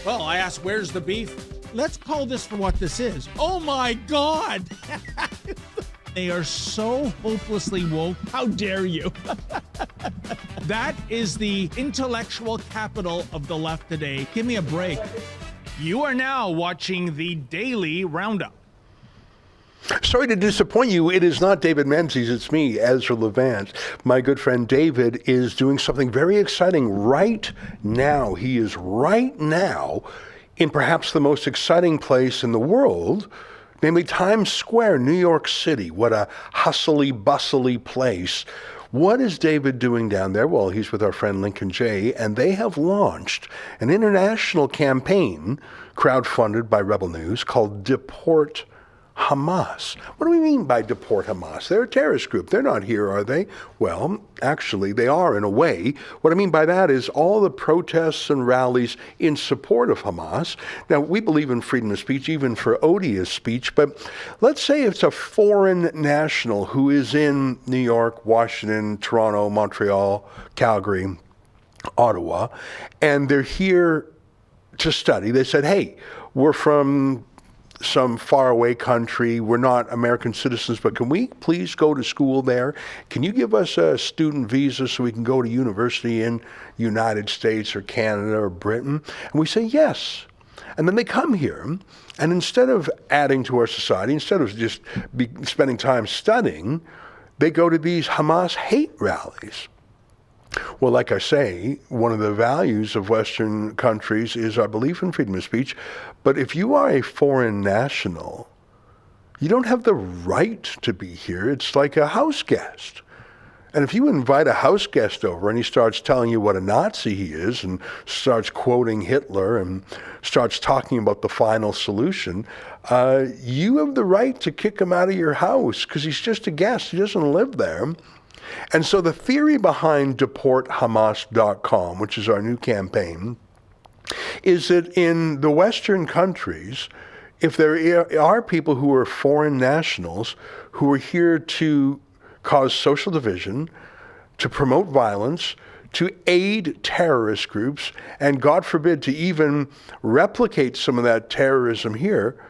Well, I asked, where's the beef? Let's call this for what this is. Oh my God! They are so hopelessly woke. How dare you? That is the intellectual capital of the left today. Give me a break. You are now watching the Daily Roundup. Sorry to disappoint you. It is not David Menzies. It's me, Ezra Levant. My good friend David is doing something very exciting right now. He is right now in perhaps the most exciting place in the world, namely Times Square, New York City. What a hustly, bustly place. What is David doing down there? Well, he's with our friend Lincoln Jay, and they have launched an international campaign crowdfunded by Rebel News called Deport Hamas. What do we mean by Deport Hamas? They're a terrorist group. They're not here, are they? Well, actually, they are in a way. What I mean by that is all the protests and rallies in support of Hamas. Now, we believe in freedom of speech, even for odious speech, but let's say it's a foreign national who is in New York, Washington, Toronto, Montreal, Calgary, Ottawa, and they're here to study. They said, hey, we're from some faraway country. We're not American citizens, but can we please go to school there? Can you give us a student visa so we can go to university in United States or Canada or Britain? And we say yes. And then they come here, and instead of adding to our society, instead of just spending time studying, they go to these Hamas hate rallies. Well, like I say, one of the values of Western countries is our belief in freedom of speech. But if you are a foreign national, you don't have the right to be here. It's like a house guest. And if you invite a house guest over and he starts telling you what a Nazi he is and starts quoting Hitler and starts talking about the final solution, you have the right to kick him out of your house because he's just a guest. He doesn't live there. And so the theory behind deporthamas.com, which is our new campaign, is that in the Western countries, if there are people who are foreign nationals who are here to cause social division, to promote violence, to aid terrorist groups, and God forbid to even replicate some of that terrorism here,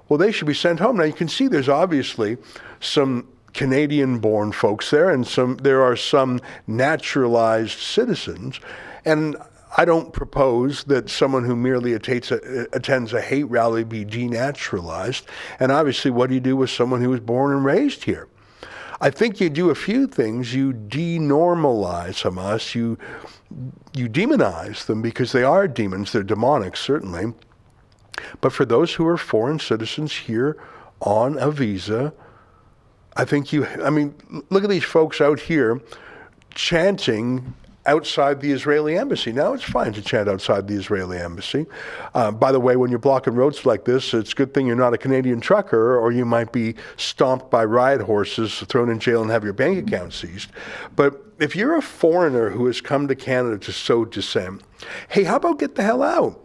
well, they should be sent home. Now you can see there's obviously some Canadian-born folks there, and there are some naturalized citizens. And I don't propose that someone who merely attends a hate rally be denaturalized. And obviously, what do you do with someone who was born and raised here? I think you do a few things. You denormalize Hamas. You demonize them because they are demons. They're demonic, certainly. But for those who are foreign citizens here on a visa, I mean, look at these folks out here chanting outside the Israeli embassy. Now, it's fine to chant outside the Israeli embassy. By the way, when you're blocking roads like this, it's a good thing you're not a Canadian trucker, or you might be stomped by riot horses, thrown in jail, and have your bank account seized. But if you're a foreigner who has come to Canada to sow dissent, hey, how about get the hell out?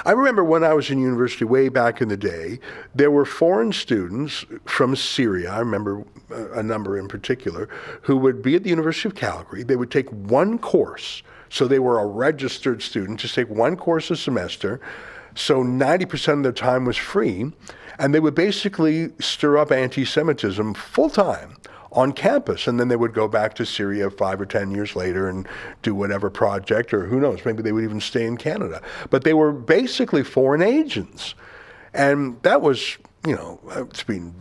I remember when I was in university way back in the day, there were foreign students from Syria, I remember a number in particular, who would be at the University of Calgary. They would take one course. So they were a registered student, just take one course a semester. So 90% of their time was free. And they would basically stir up anti-Semitism full-time on campus, and then they would go back to Syria 5 or 10 years later and do whatever project, or who knows, maybe they would even stay in Canada. But they were basically foreign agents. And that was, it's been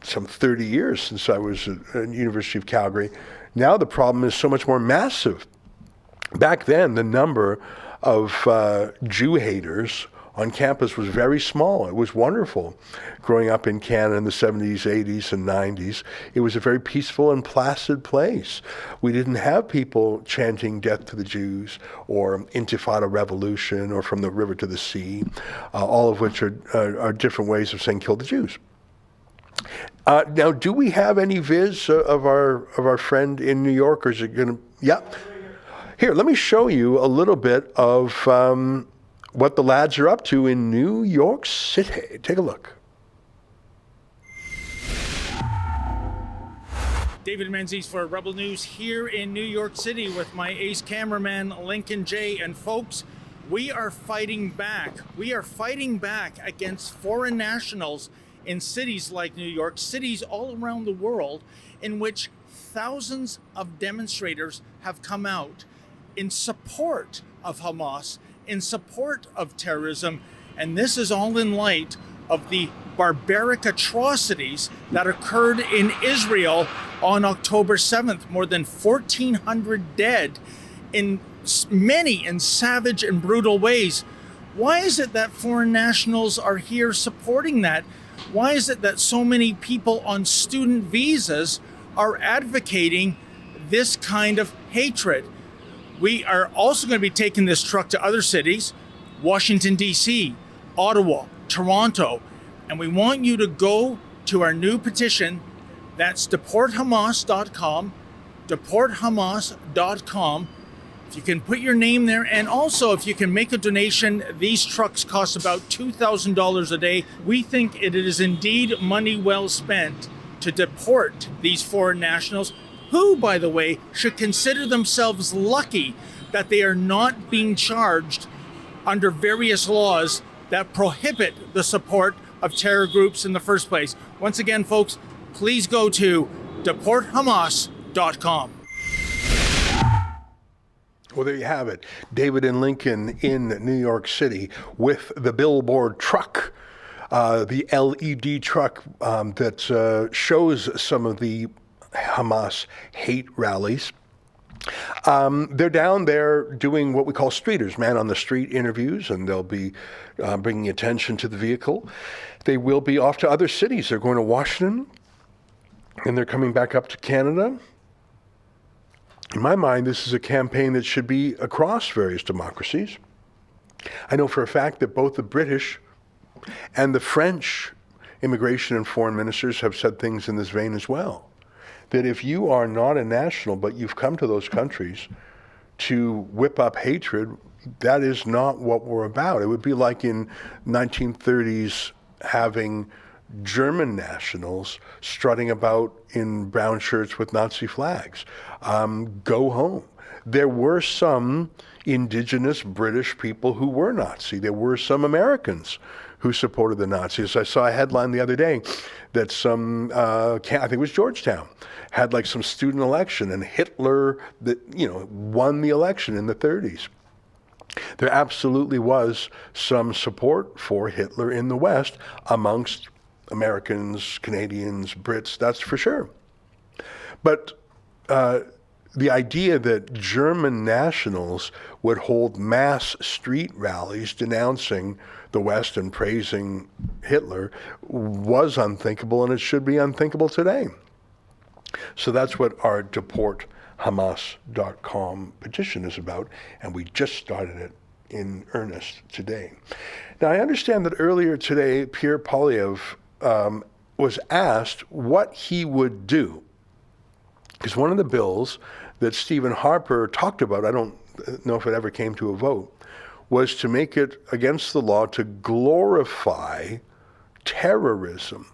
some 30 years since I was at the University of Calgary. Now the problem is so much more massive. Back then, the number of Jew haters on campus was very small. It was wonderful growing up in Canada in the 70s, 80s, and 90s. It was a very peaceful and placid place. We didn't have people chanting death to the Jews or Intifada revolution or from the river to the sea, all of which are different ways of saying kill the Jews. Now, do we have any viz of our friend in New York, or is it going to? Yeah. Here, let me show you a little bit of what the lads are up to in New York City. Take a look. David Menzies for Rebel News here in New York City with my ace cameraman, Lincoln J. And folks, We are fighting back. We are fighting back against foreign nationals in cities like New York, cities all around the world, in which thousands of demonstrators have come out in support of Hamas, in support of terrorism. And this is all in light of the barbaric atrocities that occurred in Israel on October 7th. More than 1,400 dead in many and savage and brutal ways. Why is it that foreign nationals are here supporting that? Why is it that so many people on student visas are advocating this kind of hatred? We are also going to be taking this truck to other cities, Washington, D.C., Ottawa, Toronto, and we want you to go to our new petition. That's deporthamas.com, deporthamas.com. If you can put your name there, and also if you can make a donation, these trucks cost about $2,000 a day. We think it is indeed money well spent to deport these foreign nationals, who, by the way, should consider themselves lucky that they are not being charged under various laws that prohibit the support of terror groups in the first place. Once again, folks, please go to deporthamas.com. Well, there you have it. David and Lincoln in New York City with the billboard truck, the LED truck that shows some of the Hamas hate rallies. They're down there doing what we call streeters, man on the street interviews, and they'll be bringing attention to the vehicle. They will be off to other cities. They're going to Washington, and they're coming back up to Canada. In my mind, this is a campaign that should be across various democracies. I know for a fact that both the British and the French immigration and foreign ministers have said things in this vein as well. That if you are not a national, but you've come to those countries to whip up hatred, that is not what we're about. It would be like in 1930s having German nationals strutting about in brown shirts with Nazi flags. Go home. There were some indigenous British people who were Nazi. There were some Americans who supported the Nazis. I saw a headline the other day that some, I think it was Georgetown, had like some student election, and Hitler, won the election in the 30s. There absolutely was some support for Hitler in the West amongst Americans, Canadians, Brits, that's for sure. But the idea that German nationals would hold mass street rallies denouncing the West and praising Hitler was unthinkable, and it should be unthinkable today. So that's what our deporthamas.com petition is about, and we just started it in earnest today. Now, I understand that earlier today, Pierre Poilievre was asked what he would do, because one of the bills that Stephen Harper talked about, I don't know if it ever came to a vote, was to make it against the law to glorify terrorism.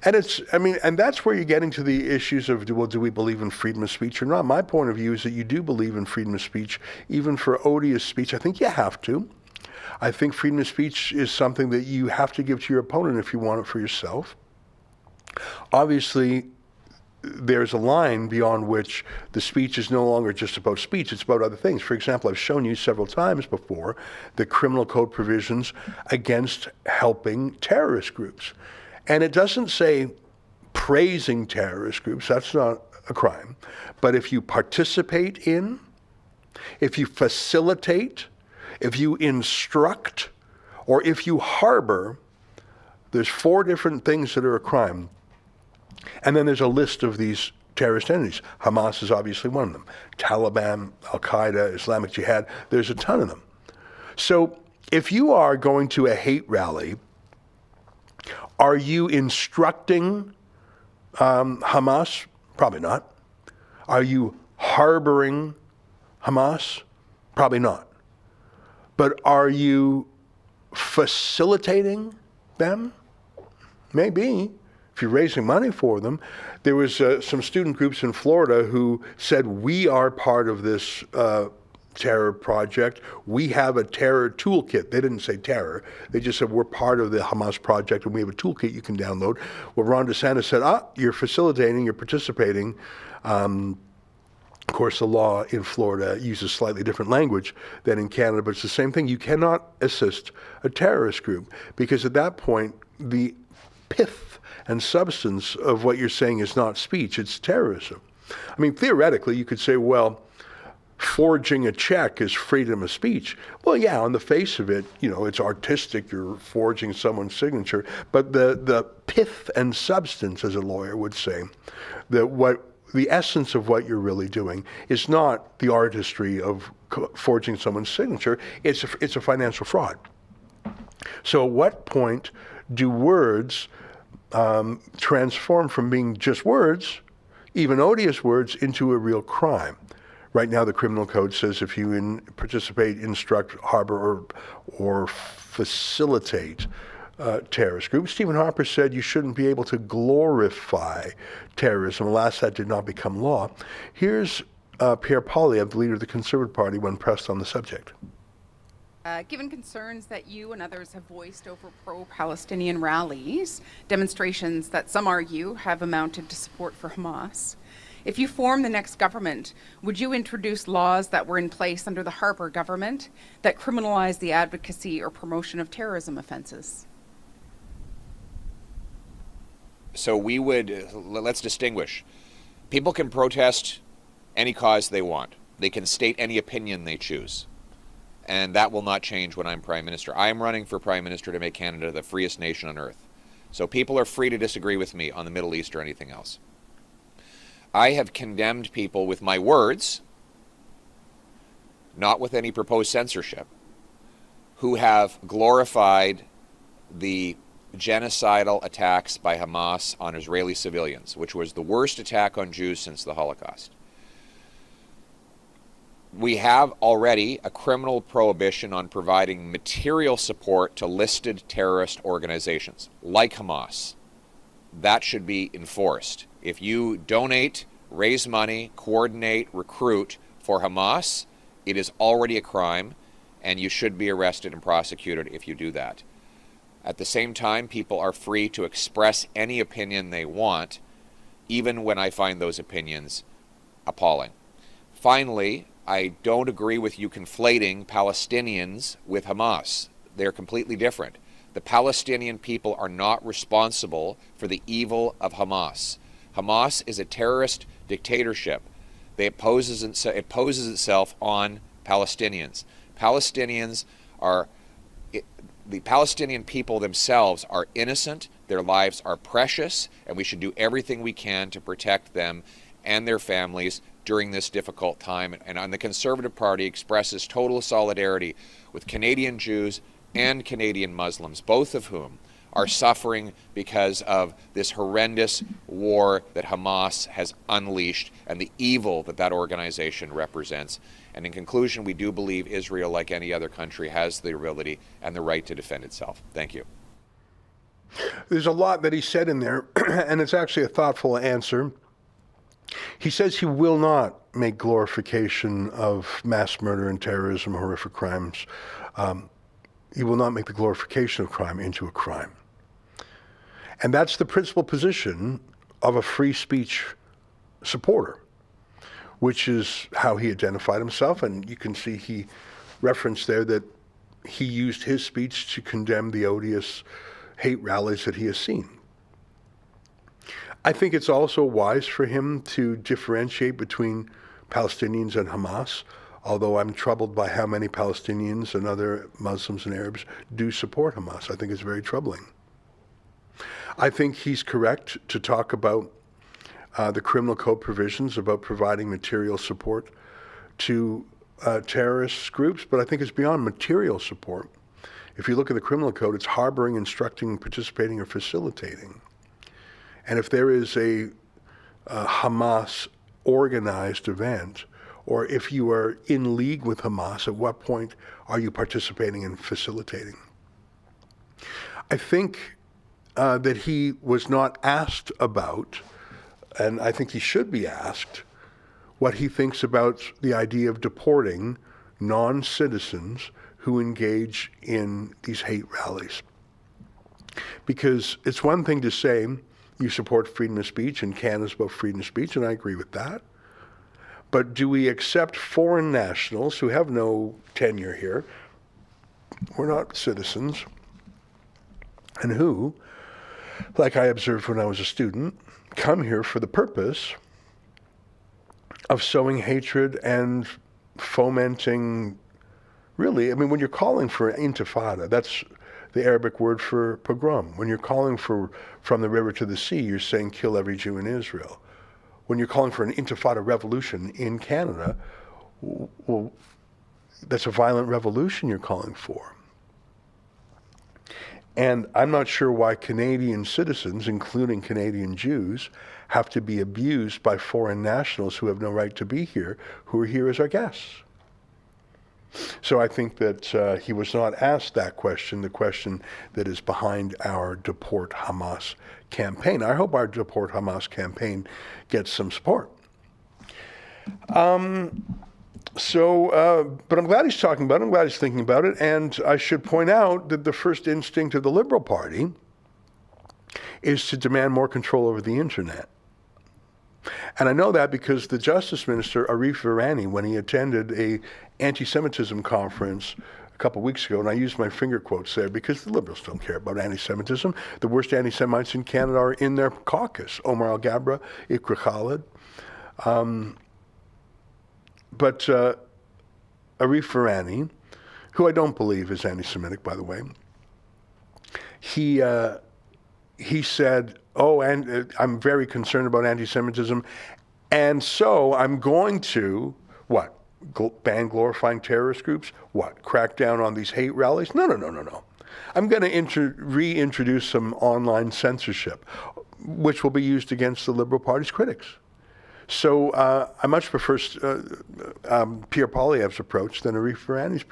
And and that's where you're getting to the issues of, well, do we believe in freedom of speech or not? My point of view is that you do believe in freedom of speech, even for odious speech. I think you have to. I think freedom of speech is something that you have to give to your opponent if you want it for yourself. Obviously, there's a line beyond which the speech is no longer just about speech, it's about other things. For example, I've shown you several times before the criminal code provisions against helping terrorist groups. And it doesn't say praising terrorist groups, that's not a crime. But if you participate in, if you facilitate, if you instruct, or if you harbor, there's 4 different things that are a crime. And then there's a list of these terrorist entities. Hamas is obviously one of them. Taliban, Al-Qaeda, Islamic Jihad, there's a ton of them. So if you are going to a hate rally, are you instructing Hamas? Probably not. Are you harboring Hamas? Probably not. But are you facilitating them? Maybe. If you're raising money for them. There was some student groups in Florida who said, we are part of this terror project. We have a terror toolkit. They didn't say terror. They just said we're part of the Hamas project and we have a toolkit you can download. Well, Ron DeSantis said, you're facilitating, you're participating. Of course, the law in Florida uses slightly different language than in Canada, but it's the same thing. You cannot assist a terrorist group because at that point, the pith and substance of what you're saying is not speech, it's terrorism. I mean, theoretically, you could say, well, forging a check is freedom of speech. Well, yeah, on the face of it, it's artistic. You're forging someone's signature. But the pith and substance, as a lawyer would say, the essence of what you're really doing is not the artistry of forging someone's signature. It's a financial fraud. So at what point do words transform from being just words, even odious words, into a real crime? Right now, the criminal code says if you participate, instruct, harbor, or facilitate terrorist groups. Stephen Harper said you shouldn't be able to glorify terrorism. Alas, that did not become law. Here's Pierre Poilievre, the leader of the Conservative Party, when pressed on the subject. Given concerns that you and others have voiced over pro-Palestinian rallies, demonstrations that some argue have amounted to support for Hamas, if you form the next government, would you introduce laws that were in place under the Harper government that criminalize the advocacy or promotion of terrorism offenses? So let's distinguish. People can protest any cause they want. They can state any opinion they choose. And that will not change when I'm Prime Minister. I am running for Prime Minister to make Canada the freest nation on earth. So people are free to disagree with me on the Middle East or anything else. I have condemned people with my words, not with any proposed censorship, who have glorified the genocidal attacks by Hamas on Israeli civilians, which was the worst attack on Jews since the Holocaust. We have already a criminal prohibition on providing material support to listed terrorist organizations like Hamas. That should be enforced. If you donate, raise money, coordinate, recruit for Hamas, it is already a crime, and you should be arrested and prosecuted if you do that. At the same time, people are free to express any opinion they want, even when I find those opinions appalling. Finally, I don't agree with you conflating Palestinians with Hamas. They're completely different. The Palestinian people are not responsible for the evil of Hamas. Hamas is a terrorist dictatorship. It poses itself on Palestinians. The Palestinian people themselves are innocent, their lives are precious, and we should do everything we can to protect them and their families during this difficult time. And the Conservative Party expresses total solidarity with Canadian Jews and Canadian Muslims, both of whom are suffering because of this horrendous war that Hamas has unleashed and the evil that that organization represents. And in conclusion, we do believe Israel, like any other country, has the ability and the right to defend itself. Thank you. There's a lot that he said in there, and it's actually a thoughtful answer. He says he will not make glorification of mass murder and terrorism, horrific crimes. He will not make the glorification of crime into a crime. And that's the principal position of a free speech supporter, which is how he identified himself. And you can see he referenced there that he used his speech to condemn the odious hate rallies that he has seen. I think it's also wise for him to differentiate between Palestinians and Hamas, although I'm troubled by how many Palestinians and other Muslims and Arabs do support Hamas. I think it's very troubling. I think he's correct to talk about the criminal code provisions about providing material support to terrorist groups, but I think it's beyond material support. If you look at the criminal code, it's harboring, instructing, participating, or facilitating. And if there is a Hamas organized event, or if you are in league with Hamas, at what point are you participating and facilitating? I think that he was not asked about, and I think he should be asked, what he thinks about the idea of deporting non-citizens who engage in these hate rallies. Because it's one thing to say you support freedom of speech and Canada's about freedom of speech, and I agree with that. But do we accept foreign nationals who have no tenure here, we're not citizens, and who, like I observed when I was a student, come here for the purpose of sowing hatred and fomenting, really, I mean, when you're calling for intifada, that's the Arabic word for pogrom. When you're calling for from the river to the sea, you're saying kill every Jew in Israel. When you're calling for an intifada revolution in Canada, well, that's a violent revolution you're calling for. And I'm not sure why Canadian citizens, including Canadian Jews, have to be abused by foreign nationals who have no right to be here, who are here as our guests. So I think that he was not asked that question, the question that is behind our Deport Hamas campaign. I hope our Deport Hamas campaign gets some support. But I'm glad he's talking about it. I'm glad he's thinking about it. And I should point out that the first instinct of the Liberal Party is to demand more control over the internet. And I know that because the Justice Minister, Arif Virani, when he attended a anti-Semitism conference a couple of weeks ago, and I used my finger quotes there because the Liberals don't care about anti-Semitism. The worst anti-Semites in Canada are in their caucus, Omar Al-Gabra, Iqra Khalid. But Arif Virani, who I don't believe is anti-Semitic, by the way, he said, and I'm very concerned about anti-Semitism, and so I'm going to, what, ban glorifying terrorist groups? What, crack down on these hate rallies? No. I'm going to reintroduce some online censorship, which will be used against the Liberal Party's critics. So I much prefer Pierre Poilievre's approach than Arif Virani's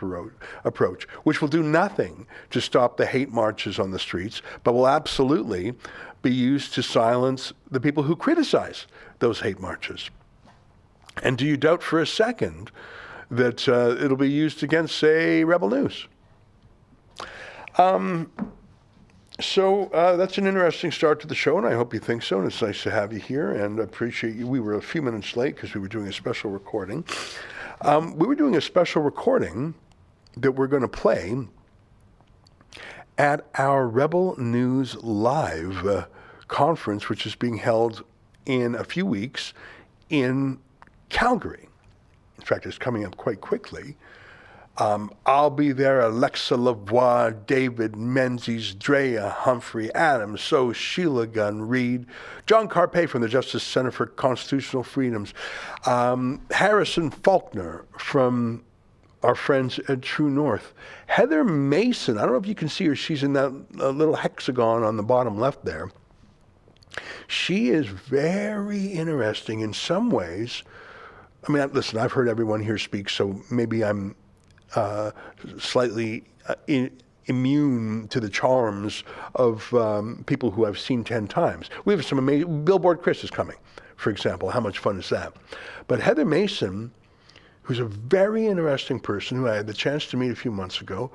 approach, which will do nothing to stop the hate marches on the streets, but will absolutely be used to silence the people who criticize those hate marches. And do you doubt for a second that it'll be used against, say, Rebel News? So that's an interesting start to the show, and I hope you think so, and it's nice to have you here, and I appreciate you. We were a few minutes late because we were doing a special recording. We were doing a special recording that we're going to play at our Rebel News Live conference, which is being held in a few weeks in Calgary. In fact, it's coming up quite quickly. I'll be there, Alexa Lavoie, David Menzies, Drea Humphrey, Adam So, Sheila Gunn Reid, John Carpay from the Justice Center for Constitutional Freedoms, Harrison Faulkner from our friends at True North, Heather Mason, I don't know if you can see her, she's in that little hexagon on the bottom left there. She is very interesting in some ways. I mean, listen, I've heard everyone here speak, so maybe I'm slightly immune to the charms of people who I've seen 10 times. We have some amazing, Billboard Chris is coming, for example. How much fun is that? But Heather Mason, who's a very interesting person who I had the chance to meet a few months ago,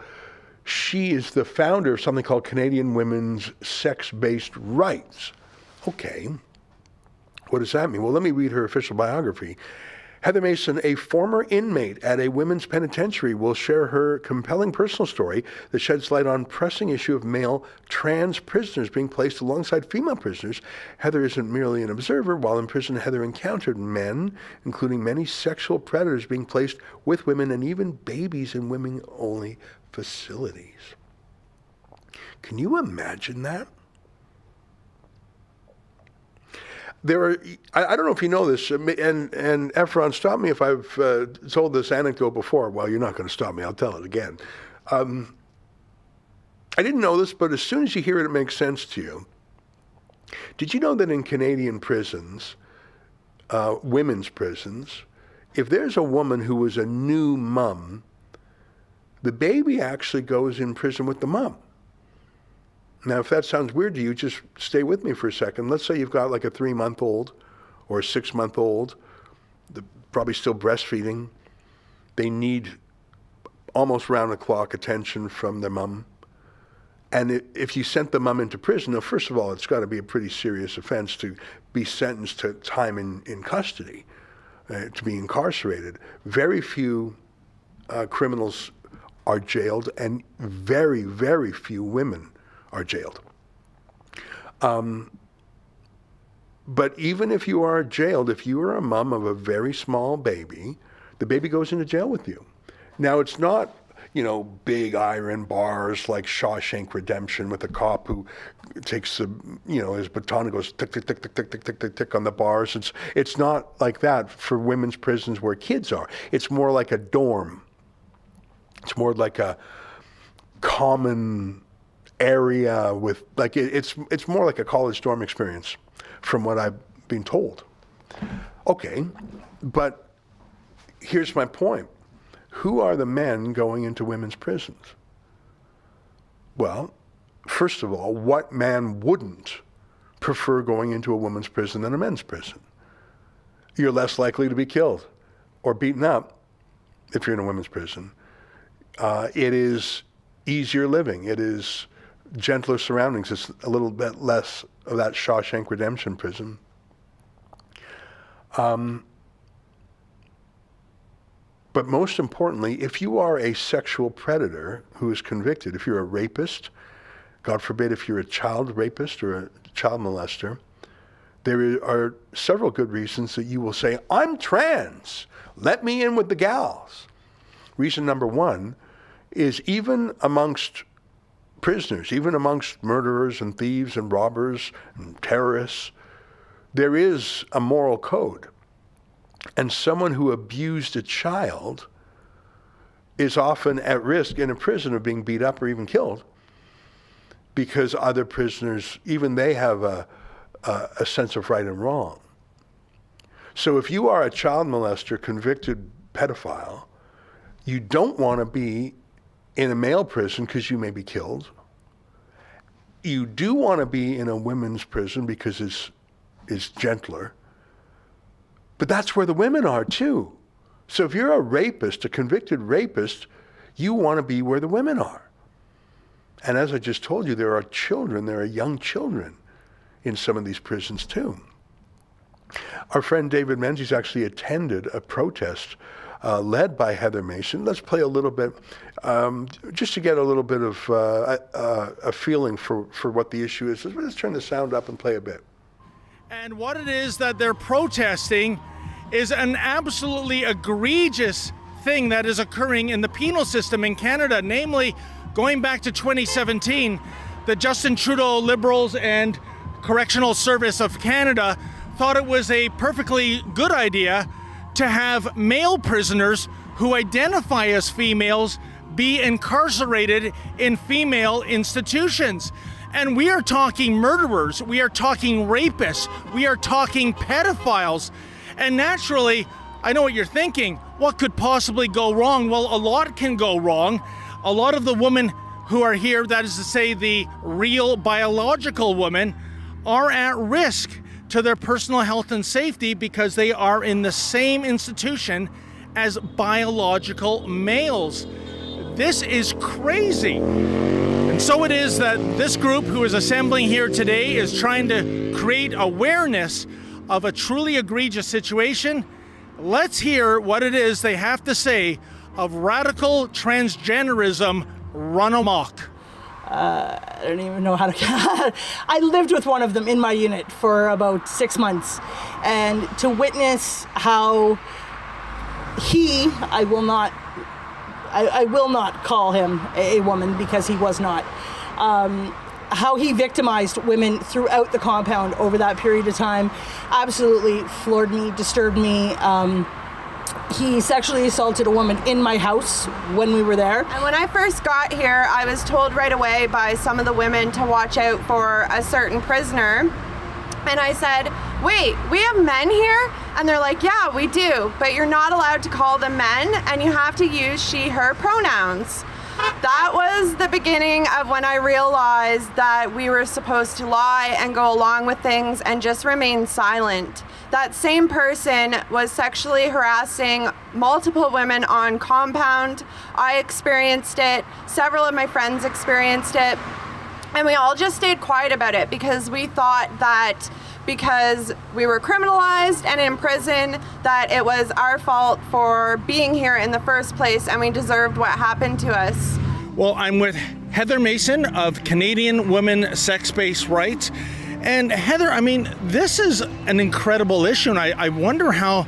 she is the founder of something called Canadian Women's Sex-Based Rights. Okay, what does that mean? Well, let me read her official biography. Heather Mason, a former inmate at a women's penitentiary, will share her compelling personal story that sheds light on pressing issue of male trans prisoners being placed alongside female prisoners. Heather isn't merely an observer. While in prison, Heather encountered men, including many sexual predators, being placed with women and even babies in women-only facilities. Can you imagine that? There are, I don't know if you know this, and Efron, stop me if I've told this anecdote before. Well, you're not going to stop me. I'll tell it again. I didn't know this, but as soon as you hear it, it makes sense to you. Did you know that in Canadian prisons, women's prisons, if there's a woman who was a new mom, the baby actually goes in prison with the mom? Now, if that sounds weird to you, just stay with me for a second. Let's say you've got like a 3-month-old or a 6-month-old, probably still breastfeeding. They need almost round-the-clock attention from their mom. And if you sent the mom into prison, now, first of all, it's got to be a pretty serious offense to be sentenced to time in custody, to be incarcerated. Very few criminals are jailed, and very, very few women are jailed. But even if you are jailed, if you are a mom of a very small baby, the baby goes into jail with you. Now, it's not, big iron bars like Shawshank Redemption with a cop who takes his baton and goes tick, tick, tick, tick, tick, tick, tick, tick, tick on the bars. It's not like that for women's prisons where kids are. It's more like a dorm. It's more like a common area with, it's more like a college dorm experience from what I've been told. Okay, but here's my point. Who are the men going into women's prisons? Well, first of all, what man wouldn't prefer going into a woman's prison than a men's prison? You're less likely to be killed or beaten up if you're in a women's prison. It is easier living. It is gentler surroundings. It's a little bit less of that Shawshank Redemption prison. But most importantly, if you are a sexual predator who is convicted, if you're a rapist, God forbid if you're a child rapist or a child molester, there are several good reasons that you will say, I'm trans, let me in with the gals. Reason number one is even amongst prisoners, even amongst murderers and thieves and robbers and terrorists, there is a moral code. And someone who abused a child is often at risk in a prison of being beat up or even killed because other prisoners, even they have a sense of right and wrong. So if you are a child molester, convicted pedophile, you don't want to be in a male prison because you may be killed. You do want to be in a women's prison because it's gentler. But that's where the women are too. So if you're a rapist, a convicted rapist, you want to be where the women are. And as I just told you, there are children, there are young children in some of these prisons too. Our friend David Menzies actually attended a protest led by Heather Mason. Let's play a little bit, just to get a little bit of a feeling for what the issue is. Let's turn the sound up and play a bit. And what it is that they're protesting is an absolutely egregious thing that is occurring in the penal system in Canada. Namely, going back to 2017, the Justin Trudeau Liberals and Correctional Service of Canada thought it was a perfectly good idea to have male prisoners who identify as females be incarcerated in female institutions. And we are talking murderers, we are talking rapists, we are talking pedophiles. And naturally, I know what you're thinking, what could possibly go wrong? Well, a lot can go wrong. A lot of the women who are here, that is to say the real biological women, are at risk to their personal health and safety because they are in the same institution as biological males. This is crazy. And so it is that this group who is assembling here today is trying to create awareness of a truly egregious situation. Let's hear what it is they have to say of radical transgenderism run amok. I don't even know how to... I lived with one of them in my unit for about 6 months. And to witness how I will not call him a woman because he was not. How he victimized women throughout the compound over that period of time absolutely floored me, disturbed me. He sexually assaulted a woman in my house when we were there. And when I first got here, I was told right away by some of the women to watch out for a certain prisoner. And I said, wait, we have men here? And they're like, yeah, we do, but you're not allowed to call them men and you have to use she, her pronouns. That was the beginning of when I realized that we were supposed to lie and go along with things and just remain silent. That same person was sexually harassing multiple women on compound. I experienced it. Several of my friends experienced it. And we all just stayed quiet about it because we thought that because we were criminalized and in prison, that it was our fault for being here in the first place and we deserved what happened to us. Well, I'm with Heather Mason of Canadian Women Sex-Based Rights. And Heather, I mean, this is an incredible issue, and I wonder how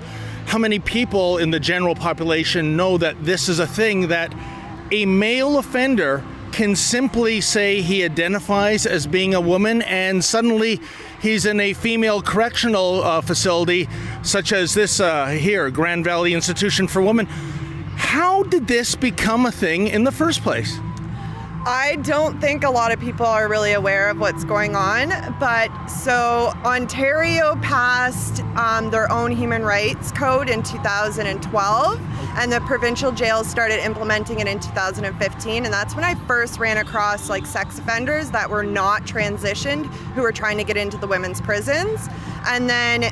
many people in the general population know that this is a thing, that a male offender can simply say he identifies as being a woman and suddenly he's in a female correctional facility, such as this here, Grand Valley Institution for Women. How did this become a thing in the first place? I don't think a lot of people are really aware of what's going on, but so Ontario passed their own human rights code in 2012, and the provincial jails started implementing it in 2015, and that's when I first ran across like sex offenders that were not transitioned who were trying to get into the women's prisons. And then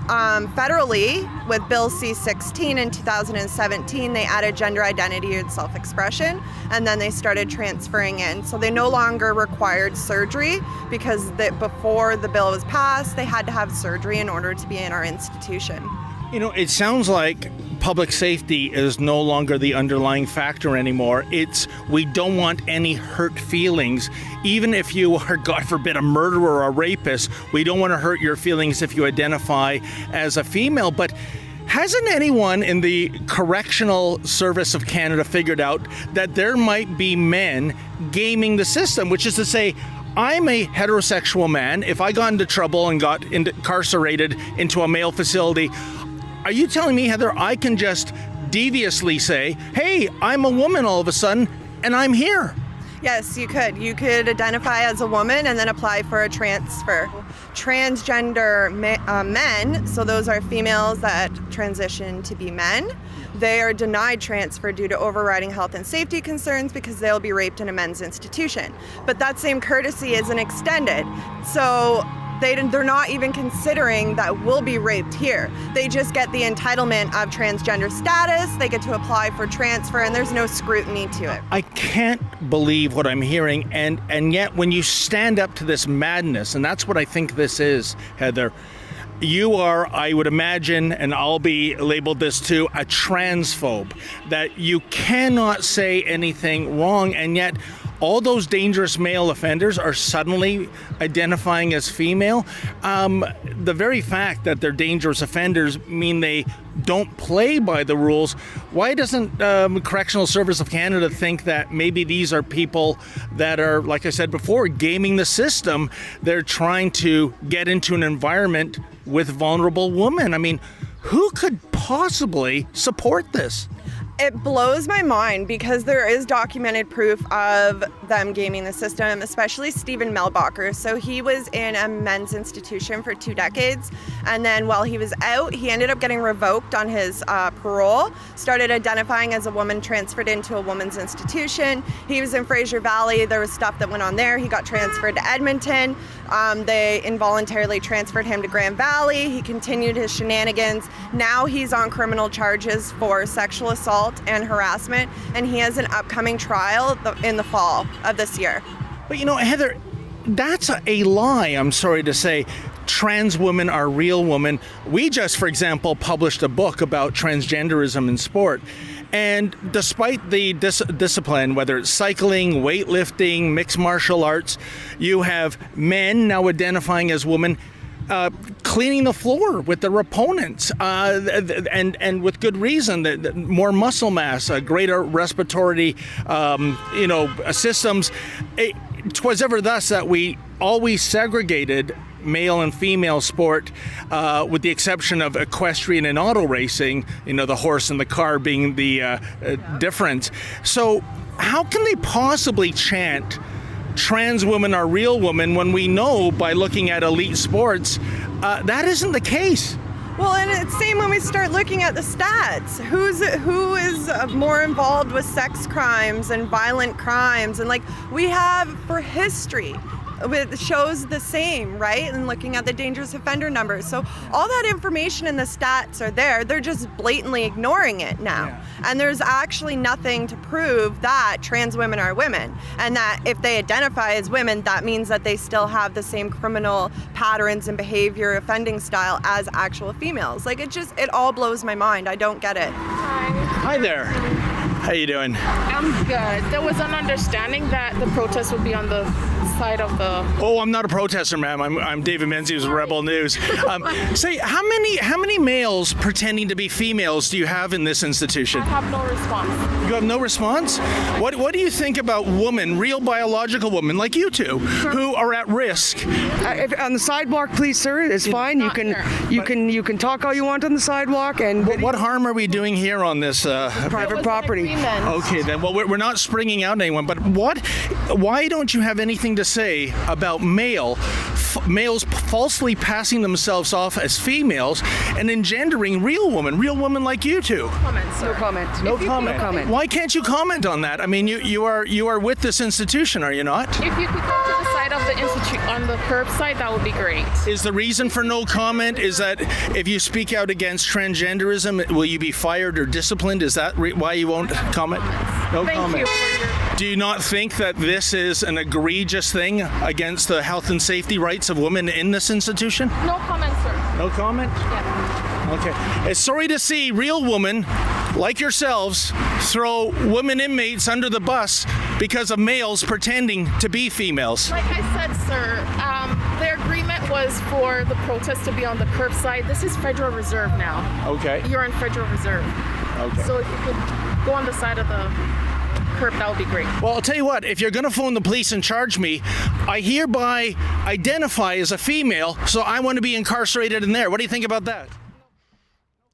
federally, with Bill C-16 in 2017, they added gender identity and self-expression, and then they started transferring in. So they no longer required surgery because before the bill was passed, they had to have surgery in order to be in our institution. You know, it sounds like public safety is no longer the underlying factor anymore. It's we don't want any hurt feelings. Even if you are, God forbid, a murderer or a rapist, we don't want to hurt your feelings if you identify as a female. But hasn't anyone in the Correctional Service of Canada figured out that there might be men gaming the system, which is to say, I'm a heterosexual man. If I got into trouble and got incarcerated into a male facility, are you telling me, Heather, I can just deviously say, hey, I'm a woman all of a sudden, and I'm here? Yes, you could. You could identify as a woman and then apply for a transfer. Transgender men, so those are females that transition to be men, they are denied transfer due to overriding health and safety concerns because they'll be raped in a men's institution. But that same courtesy isn't extended. So they're not even considering that we'll be raped here. They just get the entitlement of transgender status, they get to apply for transfer, and there's no scrutiny to it. I can't believe what I'm hearing, and yet when you stand up to this madness, and that's what I think this is, Heather, you are, I would imagine, and I'll be labeled this too, a transphobe, that you cannot say anything wrong, and yet all those dangerous male offenders are suddenly identifying as female. The very fact that they're dangerous offenders mean they don't play by the rules. Why doesn't Correctional Service of Canada think that maybe these are people that are, like I said before, gaming the system? They're trying to get into an environment with vulnerable women. I mean, who could possibly support this? It blows my mind because there is documented proof of them gaming the system, especially Stephen Melbacher. So he was in a men's institution for 2 decades, and then while he was out, he ended up getting revoked on his parole, started identifying as a woman, transferred into a woman's institution. He was in Fraser Valley, there was stuff that went on there. He got transferred to Edmonton. They involuntarily transferred him to Grand Valley. He continued his shenanigans. Now he's on criminal charges for sexual assault and harassment, and he has an upcoming trial in the fall of this year. But you know, Heather, that's a lie, I'm sorry to say. Trans women are real women. We just, for example, published a book about transgenderism in sport. And despite the discipline, whether it's cycling, weightlifting, mixed martial arts, you have men now identifying as women cleaning the floor with their opponents, and with good reason. More muscle mass, greater respiratory, systems. Twas ever thus that we always segregated male and female sport, with the exception of equestrian and auto racing, the horse and the car being the difference. So how can they possibly chant trans women are real women when we know by looking at elite sports that isn't the case? Well, and it's same when we start looking at the stats. Who is more involved with sex crimes and violent crimes? And like we have for history, it shows the same, right? And looking at the dangerous offender numbers. So all that information in the stats are there. They're just blatantly ignoring it now. Yeah. And there's actually nothing to prove that trans women are women. And that if they identify as women, that means that they still have the same criminal patterns and behavior, offending style as actual females. Like it all blows my mind. I don't get it. Hi there. How you doing? I'm good. There was an understanding that the protest would be on the side of the... Oh, I'm not a protester, ma'am. I'm David Menzies with Rebel News. Say, how many males pretending to be females do you have in this institution? I have no response. You have no response? What do you think about women, real biological women like you two, who are at risk? On the sidewalk, please, sir. It's fine. You can talk all you want on the sidewalk. And what harm are we doing here on this private property? Okay, then. Well, we're not springing out anyone, but why don't you have anything to say about males falsely passing themselves off as females and engendering real women like you two? No comment. No comment. Why can't you comment on that? I mean, you are with this institution, are you not? If you could come to the side of the institute on the curbside, that would be great. Is the reason for no comment is that if you speak out against transgenderism, will you be fired or disciplined? Is that why you won't comment? No comment. Do you not think that this is an egregious thing against the health and safety rights of women in this institution? No comment, sir. No comment? Yeah. Okay. It's sorry to see real women like yourselves throw women inmates under the bus because of males pretending to be females. Like I said, sir, the agreement was for the protest to be on the curbside. This is Federal Reserve now. Okay. You're in Federal Reserve. Okay. So if you could go on the side of the curb, that would be great. Well, I'll tell you what, if you're going to phone the police and charge me, I hereby identify as a female, so I want to be incarcerated in there. What do you think about that?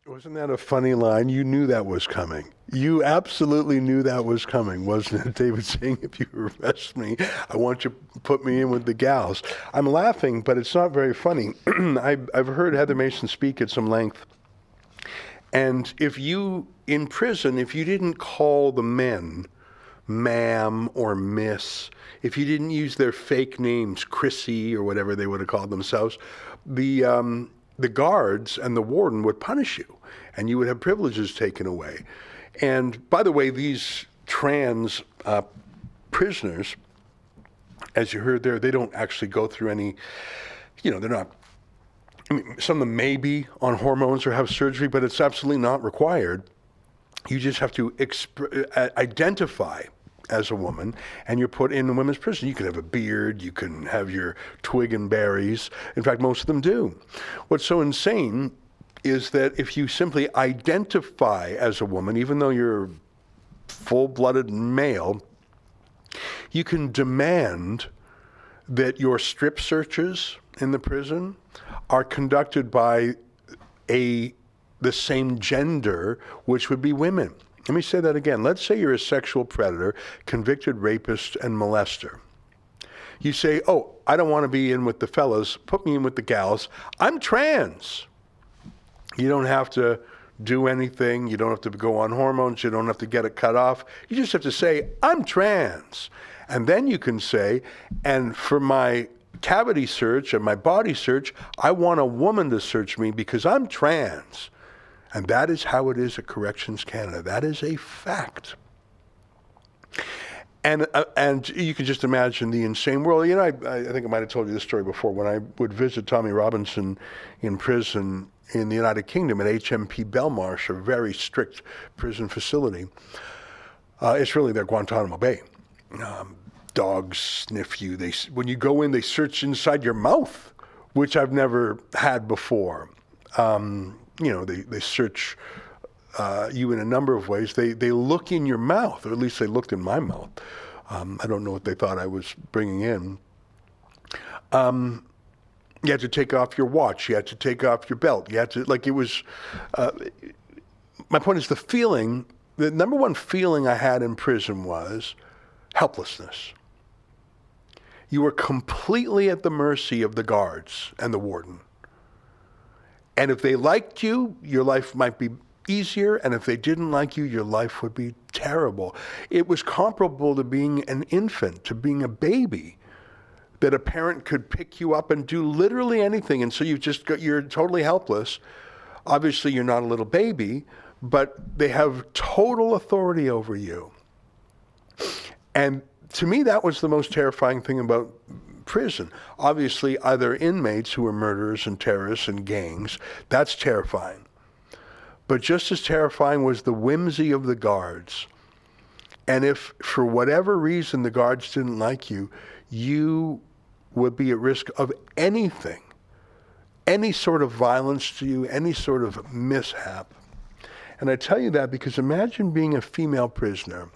Wasn't that a funny line? You knew that was coming. You absolutely knew that was coming, wasn't it? David saying, if you arrest me, I want you to put me in with the gals. I'm laughing, but it's not very funny. I've heard Heather Mason speak at some length. And if you, in prison, if you didn't call the men ma'am or miss, if you didn't use their fake names, Chrissy or whatever they would have called themselves, the guards and the warden would punish you, and you would have privileges taken away. And by the way, these trans prisoners, as you heard there, they don't actually go through any, they're not, some of them may be on hormones or have surgery, but it's absolutely not required. You just have to identify as a woman, and you're put in the women's prison. You can have a beard, you can have your twig and berries. In fact, most of them do. What's so insane is that if you simply identify as a woman, even though you're full-blooded male, you can demand that your strip searches in the prison are conducted by the same gender, which would be women. Let me say that again. Let's say you're a sexual predator, convicted rapist, and molester. You say, oh, I don't want to be in with the fellas, put me in with the gals. I'm trans. You don't have to do anything. You don't have to go on hormones. You don't have to get it cut off. You just have to say, I'm trans. And then you can say, and for my cavity search and my body search, I want a woman to search me because I'm trans. And that is how it is at Corrections Canada. That is a fact. And you can just imagine the insane world. I think I might have told you this story before. When I would visit Tommy Robinson in prison in the United Kingdom at HMP Belmarsh, a very strict prison facility. It's really their Guantanamo Bay. Dogs sniff you. When you go in, they search inside your mouth, which I've never had before. They search you in a number of ways. They look in your mouth, or at least they looked in my mouth. I don't know what they thought I was bringing in. You had to take off your watch. You had to take off your belt. You had to, it was, my point is the number one feeling I had in prison was helplessness. You were completely at the mercy of the guards and the warden. And if they liked you, your life might be easier, and if they didn't like you, your life would be terrible. It was comparable to being an infant, to being a baby, that a parent could pick you up and do literally anything, and so you're totally helpless. Obviously, you're not a little baby, but they have total authority over you. And to me, that was the most terrifying thing about prison. Obviously, other inmates who are murderers and terrorists and gangs, that's terrifying. But just as terrifying was the whimsy of the guards. And if, for whatever reason, the guards didn't like you, you would be at risk of anything, any sort of violence to you, any sort of mishap. And I tell you that because imagine being a female prisoner,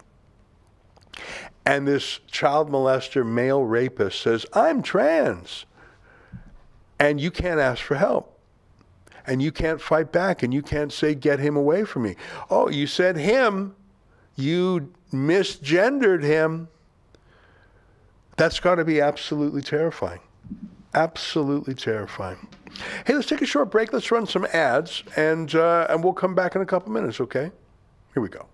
and this child molester, male rapist says, "I'm trans," and you can't ask for help. And you can't fight back, and you can't say, "Get him away from me." Oh, you said him. You misgendered him. That's got to be absolutely terrifying. Absolutely terrifying. Hey, let's take a short break. Let's run some ads, and we'll come back in a couple minutes, okay? Here we go.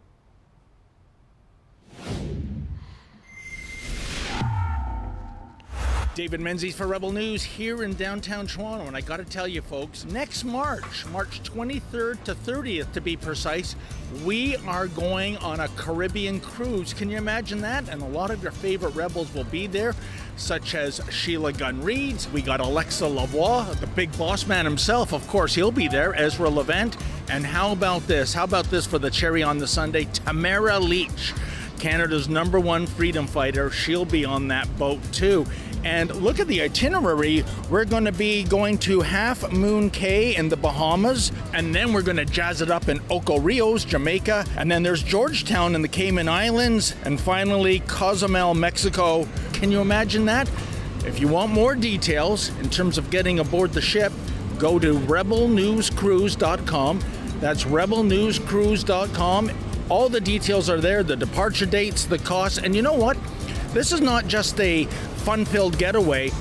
David Menzies for Rebel News here in downtown Toronto, and I got to tell you folks, next March 23rd to 30th to be precise, we are going on a Caribbean cruise. Can you imagine that? And a lot of your favorite Rebels will be there, such as Sheila Gunn Reid. We got Alexa Lavoie, the big boss man himself, of course, he'll be there, Ezra Levant. And how about this? How about this for the cherry on the sundae? Tamara Leach, Canada's #1 freedom fighter. She'll be on that boat too. And look at the itinerary. We're going to be going to Half Moon Cay in the Bahamas, and then we're going to jazz it up in Ocho Rios, Jamaica, and then there's Georgetown in the Cayman Islands, and finally Cozumel, Mexico. Can you imagine that? If you want more details in terms of getting aboard the ship, go to rebelnewscruise.com. That's rebelnewscruise.com. All the details are there, the departure dates, the costs, and you know what? This is not just a fun-filled getaway.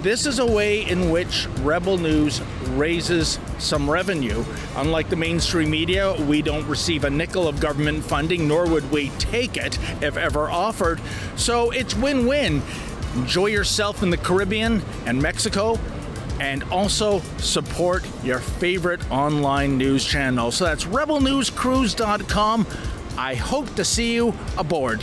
This is a way in which Rebel News raises some revenue. Unlike the mainstream media, we don't receive a nickel of government funding, nor would we take it if ever offered. So it's win-win. Enjoy yourself in the Caribbean and Mexico, and also support your favorite online news channel. So that's rebelnewscruise.com. I hope to see you aboard.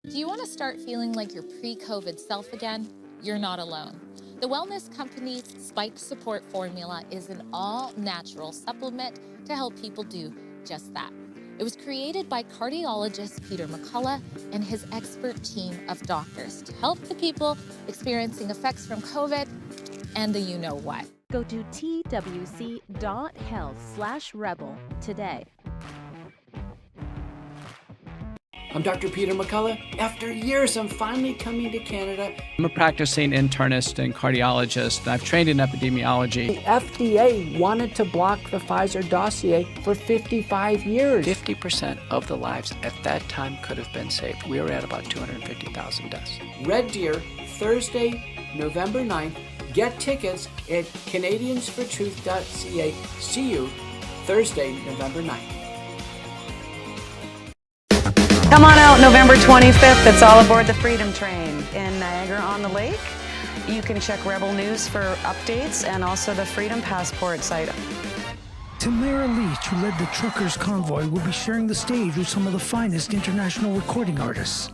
Do you want to start feeling like your pre-COVID self again? You're not alone. The wellness company's Spike Support Formula is an all-natural supplement to help people do just that. It was created by cardiologist Pierre McCullough and his expert team of doctors to help the people experiencing effects from COVID and the you-know-what. Go to twc.health/rebel today. I'm Dr. Pierre McCullough. After years, I'm finally coming to Canada. I'm a practicing internist and cardiologist. I've trained in epidemiology. The FDA wanted to block the Pfizer dossier for 55 years. 50% of the lives at that time could have been saved. We were at about 250,000 deaths. Red Deer, Thursday, November 9th. Get tickets at canadiansfortruth.ca. See you Thursday, November 9th. Come on out November 25th. It's all aboard the Freedom Train in Niagara-on-the-Lake. You can check Rebel News for updates and also the Freedom Passport site. Tamara Leach, who led the truckers' convoy, will be sharing the stage with some of the finest international recording artists,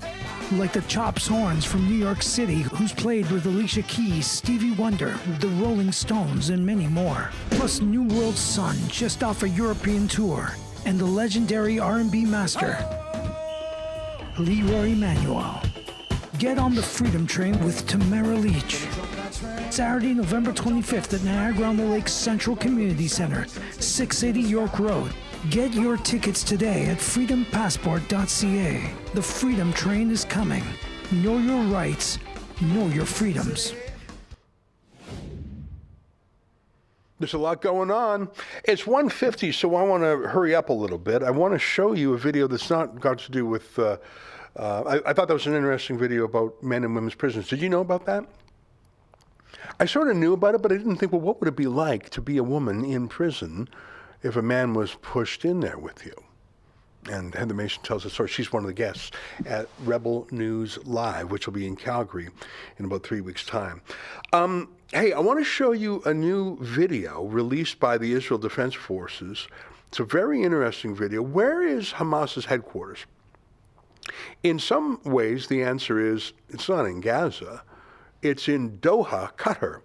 like the Chops Horns from New York City, who's played with Alicia Keys, Stevie Wonder, the Rolling Stones, and many more. Plus New World Sun, just off a European tour, and the legendary R&B master, Leroy Emanuel. Get on the Freedom Train with Tamara Leach. Saturday, November 25th at Niagara-on-the-Lake Central Community Center, 680 York Road. Get your tickets today at freedompassport.ca. The Freedom Train is coming. Know your rights, know your freedoms. There's a lot going on. It's 1:50, so I want to hurry up a little bit. I want to show you a video that's not got to do with, I thought that was an interesting video about men and women's prisons. Did you know about that? I sort of knew about it, but I didn't think, well, what would it be like to be a woman in prison if a man was pushed in there with you? And Heather Mason tells the story. She's one of the guests at Rebel News Live, which will be in Calgary in about 3 weeks' time. Hey, I want to show you a new video released by the Israel Defense Forces. It's a very interesting video. Where is Hamas's headquarters? In some ways, the answer is it's not in Gaza. It's in Doha, Qatar,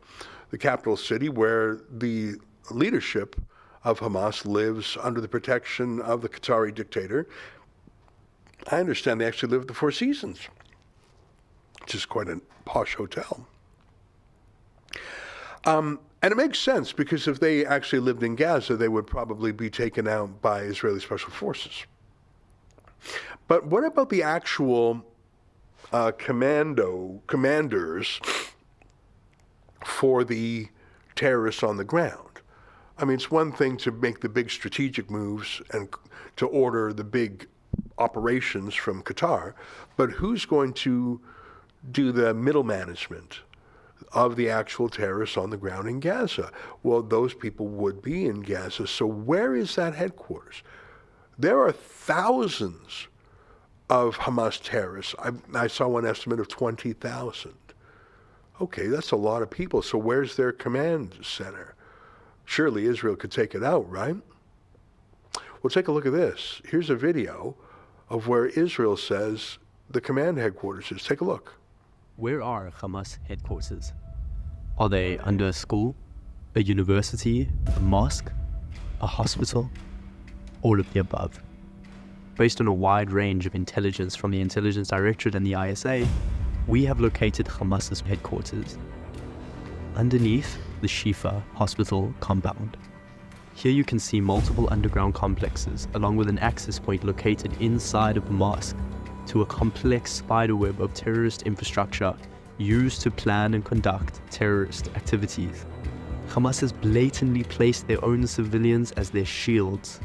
the capital city where the leadership of Hamas lives under the protection of the Qatari dictator. I understand they actually live at the Four Seasons, which is quite a posh hotel. And it makes sense because if they actually lived in Gaza, they would probably be taken out by Israeli special forces. But what about the actual commanders for the terrorists on the ground? I mean, it's one thing to make the big strategic moves and to order the big operations from Qatar, but who's going to do the middle management of the actual terrorists on the ground in Gaza? Well, those people would be in Gaza. So where is that headquarters? There are thousands of Hamas terrorists. I saw one estimate of 20,000. Okay, that's a lot of people. So where's their command center? Surely Israel could take it out, right? Well, take a look at this. Here's a video of where Israel says the command headquarters is. Take a look. Where are Hamas headquarters? Are they under a school, a university, a mosque, a hospital? All of the above. Based on a wide range of intelligence from the Intelligence Directorate and the ISA, we have located Hamas's headquarters underneath the Shifa hospital compound. Here you can see multiple underground complexes along with an access point located inside of a mosque to a complex spiderweb of terrorist infrastructure used to plan and conduct terrorist activities. Hamas has blatantly placed their own civilians as their shields.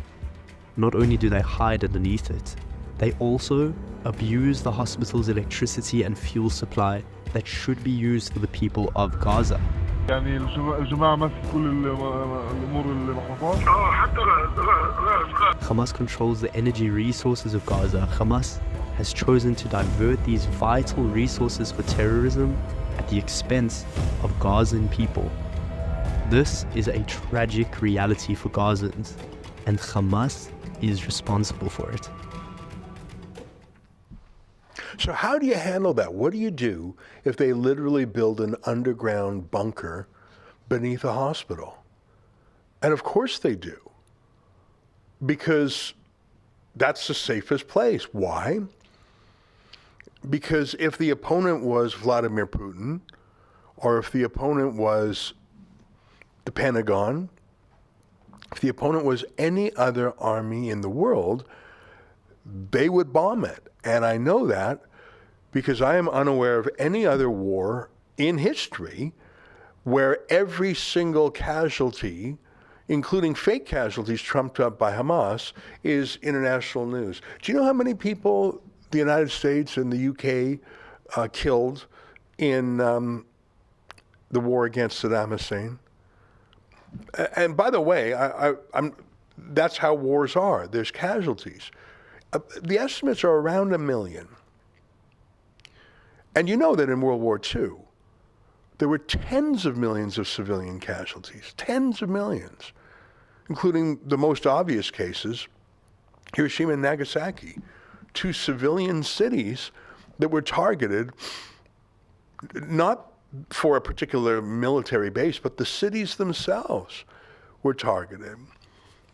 Not only do they hide underneath it, they also abuse the hospital's electricity and fuel supply that should be used for the people of Gaza. Hamas controls the energy resources of Gaza. Hamas has chosen to divert these vital resources for terrorism at the expense of Gazan people. This is a tragic reality for Gazans, and Hamas is responsible for it. So how do you handle that? What do you do if they literally build an underground bunker beneath a hospital? And of course they do, because that's the safest place. Why? Because if the opponent was Vladimir Putin, or if the opponent was the Pentagon, if the opponent was any other army in the world, they would bomb it. And I know that because I am unaware of any other war in history where every single casualty, including fake casualties trumped up by Hamas, is international news. Do you know how many people the United States and the UK killed in the war against Saddam Hussein? And by the way, that's how wars are. There's casualties. The estimates are around 1 million. And you know that in World War II, there were tens of millions of civilian casualties, tens of millions, including the most obvious cases, Hiroshima and Nagasaki, two civilian cities that were targeted not for a particular military base, but the cities themselves were targeted.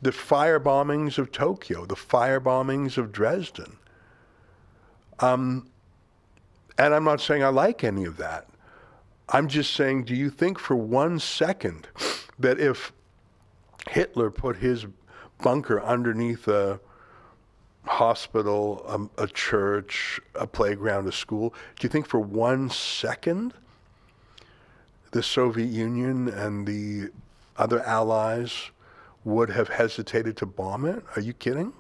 The fire bombings of Tokyo, the fire bombings of Dresden. And I'm not saying I like any of that. I'm just saying, do you think for 1 second that if Hitler put his bunker underneath a hospital, a church, a playground, a school, do you think for 1 second the Soviet Union and the other allies would have hesitated to bomb it? Are you kidding?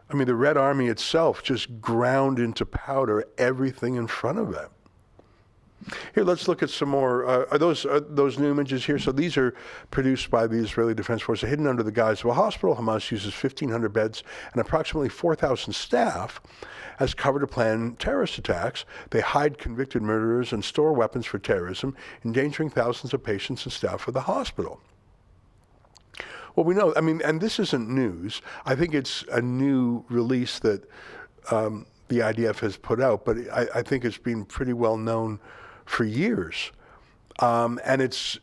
I mean, the Red Army itself just ground into powder everything in front of it. Here, let's look at some more. Are those new images here? So these are produced by the Israeli Defense Force, hidden under the guise of a hospital. Hamas uses 1,500 beds and approximately 4,000 staff as cover to plan terrorist attacks. They hide convicted murderers and store weapons for terrorism, endangering thousands of patients and staff of the hospital. Well, we know, I mean, and this isn't news. I think it's a new release that the IDF has put out, but I think it's been pretty well known for years. And it's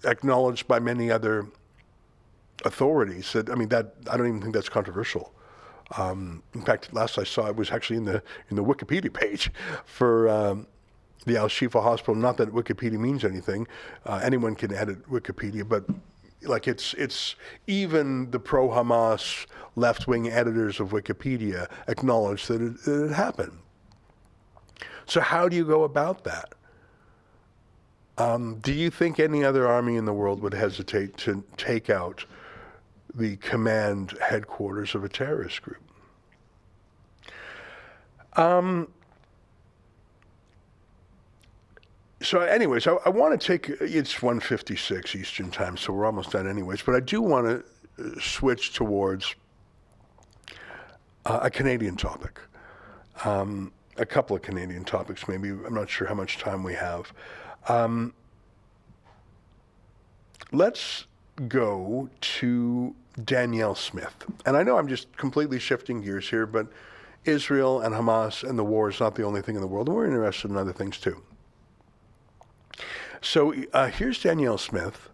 acknowledged by many other authorities that, I mean, that I don't even think that's controversial. In fact, last I saw it was actually in the Wikipedia page for the Al-Shifa Hospital. Not that Wikipedia means anything. Anyone can edit Wikipedia, but like it's even the pro-Hamas left-wing editors of Wikipedia acknowledge that it happened. So how do you go about that? Do you think any other army in the world would hesitate to take out the command headquarters of a terrorist group? So anyways, I want to take, it's 1:56 Eastern time, so we're almost done anyways, but I do want to switch towards a Canadian topic. A couple of Canadian topics, maybe. I'm not sure how much time we have. Let's go to Danielle Smith. And I know I'm just completely shifting gears here, but Israel and Hamas and the war is not the only thing in the world, and we're interested in other things too. So here's Danielle Smith,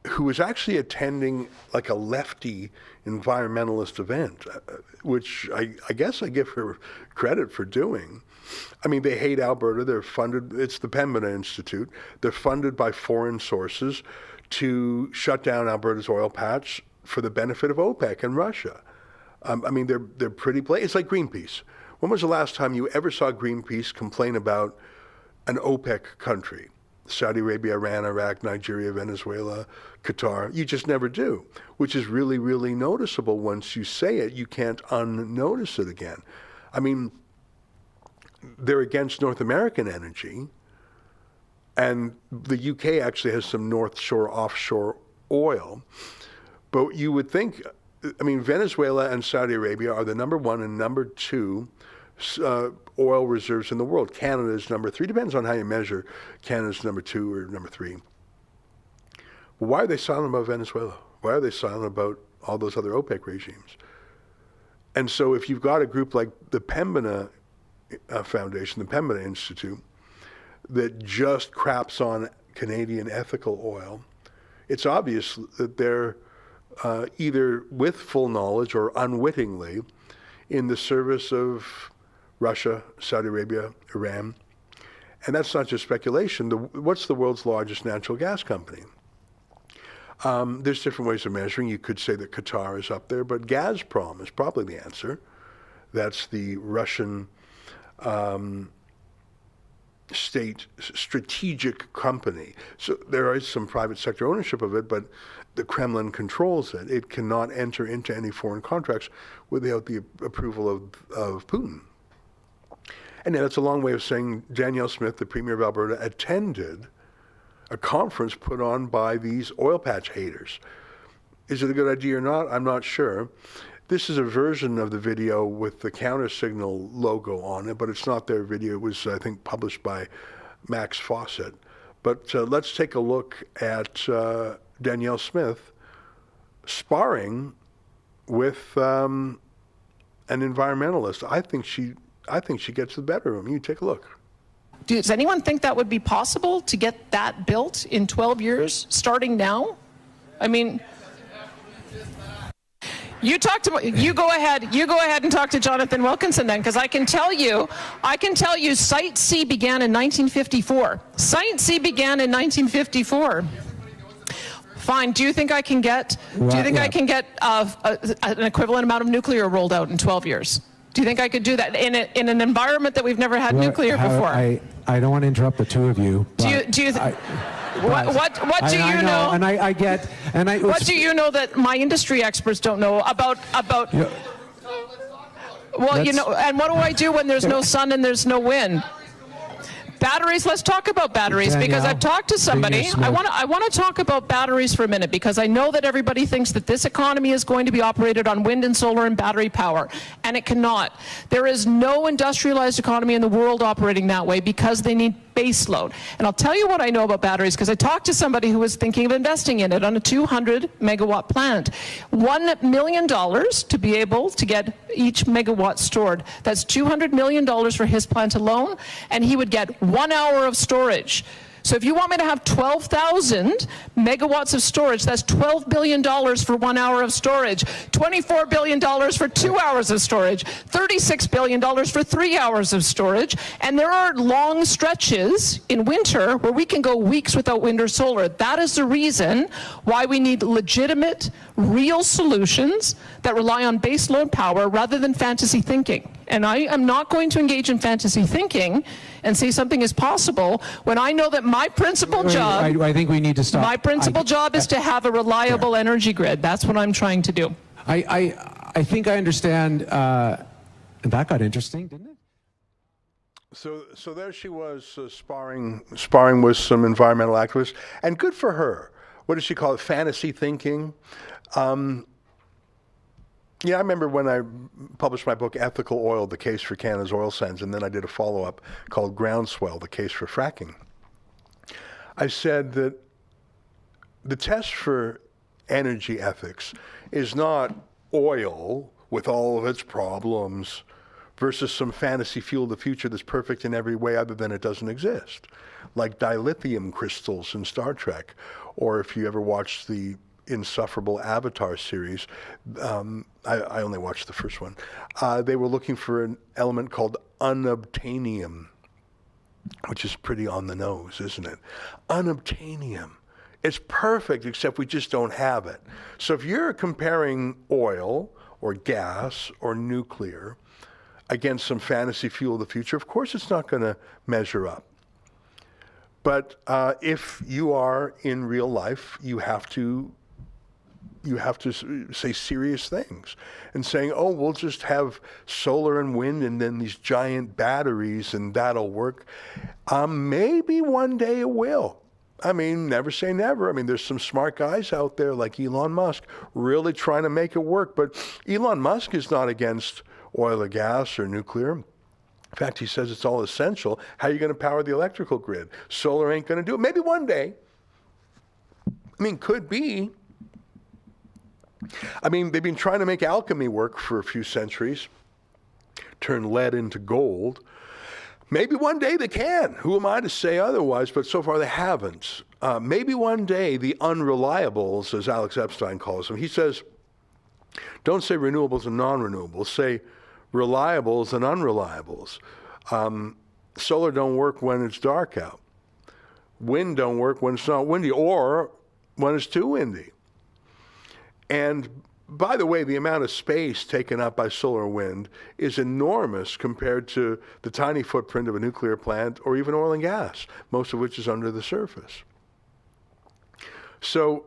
who was actually attending like a lefty environmentalist event, which I guess I give her credit for doing. I mean, they hate Alberta. They're funded, it's the Pembina Institute. They're funded by foreign sources to shut down Alberta's oil patch for the benefit of OPEC and Russia. I mean, they're pretty blatant. It's like Greenpeace. When was the last time you ever saw Greenpeace complain about an OPEC country? Saudi Arabia, Iran, Iraq, Nigeria, Venezuela, Qatar. You just never do, which is really, really noticeable. Once you say it, you can't unnotice it again. I mean, they're against North American energy, and the UK actually has some North Shore offshore oil. But you would think, I mean, Venezuela and Saudi Arabia are the number one and number two oil reserves in the world. Canada is number three. Depends on how you measure. Canada's number two or number three. Why are they silent about Venezuela? Why are they silent about all those other OPEC regimes? And so if you've got a group like the Pembina Foundation, the Pembina Institute, that just craps on Canadian ethical oil, it's obvious that they're either with full knowledge or unwittingly in the service of Russia, Saudi Arabia, Iran. And that's not just speculation. What's the world's largest natural gas company? There's different ways of measuring. You could say that Qatar is up there, but Gazprom is probably the answer. That's the Russian state strategic company. So there is some private sector ownership of it, but the Kremlin controls it. It cannot enter into any foreign contracts without the approval of Putin. And that's a long way of saying Danielle Smith, the Premier of Alberta, attended a conference put on by these oil patch haters. Is it a good idea or not? I'm not sure. This is a version of the video with the counter signal logo on it, but it's not their video. It was, I think, published by Max Fawcett. But let's take a look at Danielle Smith sparring with an environmentalist. I think she gets the better of him. You take a look. Does anyone think that would be possible to get that built in 12 years, starting now? I mean, you go ahead and talk to Jonathan Wilkinson then, because I can tell you, Site C began in 1954. Site C began in 1954. Fine. Do you think I can get? An equivalent amount of nuclear rolled out in 12 years? Do you think I could do that in an environment that we've never had nuclear before? I don't want to interrupt the two of you. What do you know? And I get. What do you know that my industry experts don't know about? Well, you know, and what do I do when there's no sun and there's no wind? Batteries, let's talk about batteries, because I've talked to somebody. I want to talk about batteries for a minute, because I know that everybody thinks that this economy is going to be operated on wind and solar and battery power, and it cannot. There is no industrialized economy in the world operating that way, because they need base load. And I'll tell you what I know about batteries, because I talked to somebody who was thinking of investing in it on a 200 megawatt plant. $1 million to be able to get each megawatt stored. That's $200 million for his plant alone, and he would get 1 hour of storage. So if you want me to have 12,000 megawatts of storage, that's $12 billion for 1 hour of storage, $24 billion for 2 hours of storage, $36 billion for 3 hours of storage. And there are long stretches in winter where we can go weeks without wind or solar. That is the reason why we need legitimate, real solutions that rely on base load power rather than fantasy thinking. And I am not going to engage in fantasy thinking and say something is possible when I know that my principal job, I think we need to stop. My principal job is to have a reliable energy grid. That's what I'm trying to do. I think I understand. That got interesting, didn't it? So there she was, sparring with some environmental activists, and good for her. What does she call it? Fantasy thinking. Yeah, I remember when I published my book, Ethical Oil, The Case for Canada's Oil Sands, and then I did a follow-up called Groundswell, The Case for Fracking. I said that the test for energy ethics is not oil with all of its problems versus some fantasy fuel of the future that's perfect in every way other than it doesn't exist, like dilithium crystals in Star Trek, or if you ever watched the insufferable Avatar series, I only watched the first one. They were looking for an element called unobtainium, which is pretty on the nose, isn't it? Unobtainium. It's perfect, except we just don't have it. So if you're comparing oil or gas or nuclear against some fantasy fuel of the future, of course it's not going to measure up. But if you are in real life, you have to say serious things, and saying, oh, we'll just have solar and wind and then these giant batteries and that'll work. Maybe one day it will. I mean, never say never. I mean, there's some smart guys out there like Elon Musk really trying to make it work. But Elon Musk is not against oil or gas or nuclear. In fact, he says it's all essential. How are you going to power the electrical grid? Solar ain't going to do it. Maybe one day. I mean, could be. I mean, they've been trying to make alchemy work for a few centuries, turn lead into gold. Maybe one day they can. Who am I to say otherwise? But so far they haven't. Maybe one day the unreliables, as Alex Epstein calls them, he says, don't say renewables and non-renewables, say reliables and unreliables. Solar don't work when it's dark out. Wind don't work when it's not windy, or when it's too windy. And by the way, the amount of space taken up by solar and wind is enormous compared to the tiny footprint of a nuclear plant or even oil and gas, most of which is under the surface. So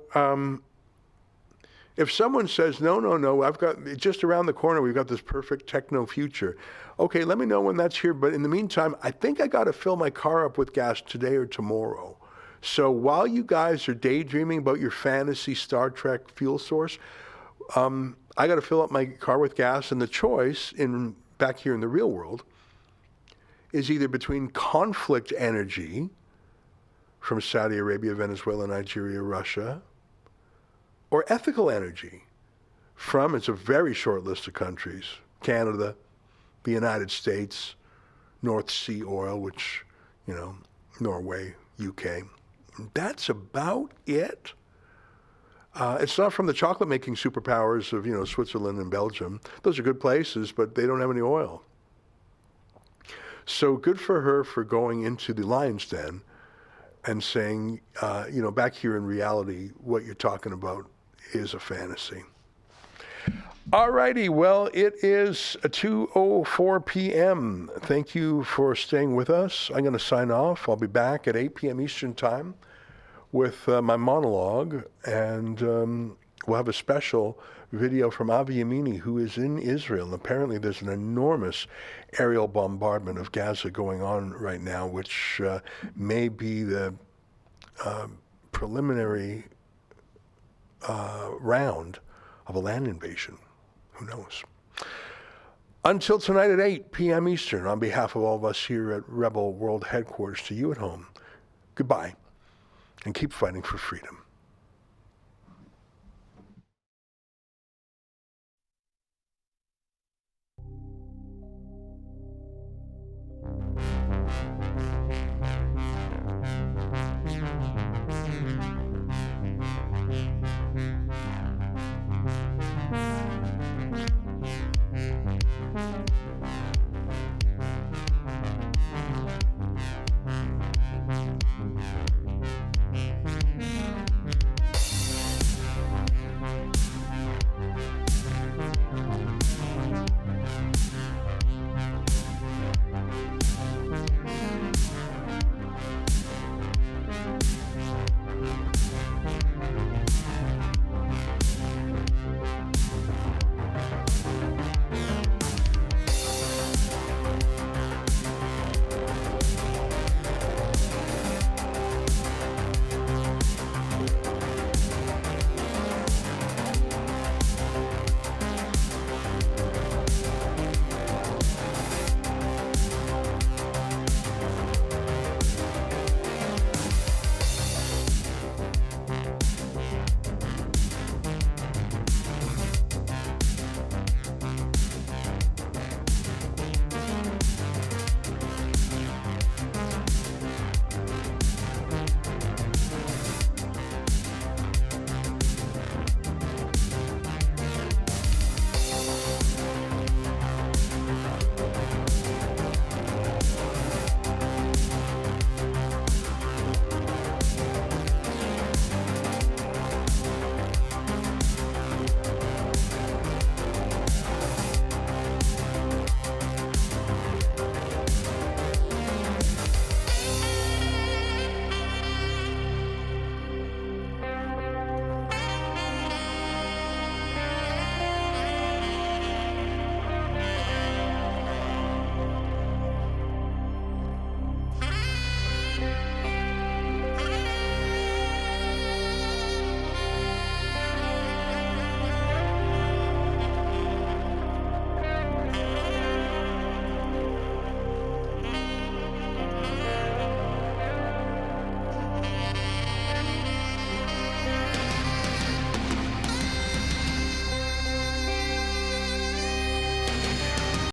if someone says, no, I've got just around the corner, we've got this perfect techno future. Okay, let me know when that's here. But in the meantime, I think I got to fill my car up with gas today or tomorrow. So while you guys are daydreaming about your fantasy Star Trek fuel source, I got to fill up my car with gas, and the choice back here in the real world is either between conflict energy from Saudi Arabia, Venezuela, Nigeria, Russia, or ethical energy from, it's a very short list of countries, Canada, the United States, North Sea oil, which, Norway, UK. That's about it. It's not from the chocolate-making superpowers of, Switzerland and Belgium. Those are good places, but they don't have any oil. So good for her for going into the lion's den and saying, back here in reality, what you're talking about is a fantasy. All righty, well, it is 2:04 p.m. Thank you for staying with us. I'm going to sign off. I'll be back at 8 p.m. Eastern Time with my monologue, and We'll have a special video from Avi Yamini, who is in Israel. And apparently there's an enormous aerial bombardment of Gaza going on right now, which may be the preliminary round of a land invasion. Who knows? Until tonight at 8 p.m. Eastern, on behalf of all of us here at Rebel World Headquarters, to you at home, goodbye, and keep fighting for freedom.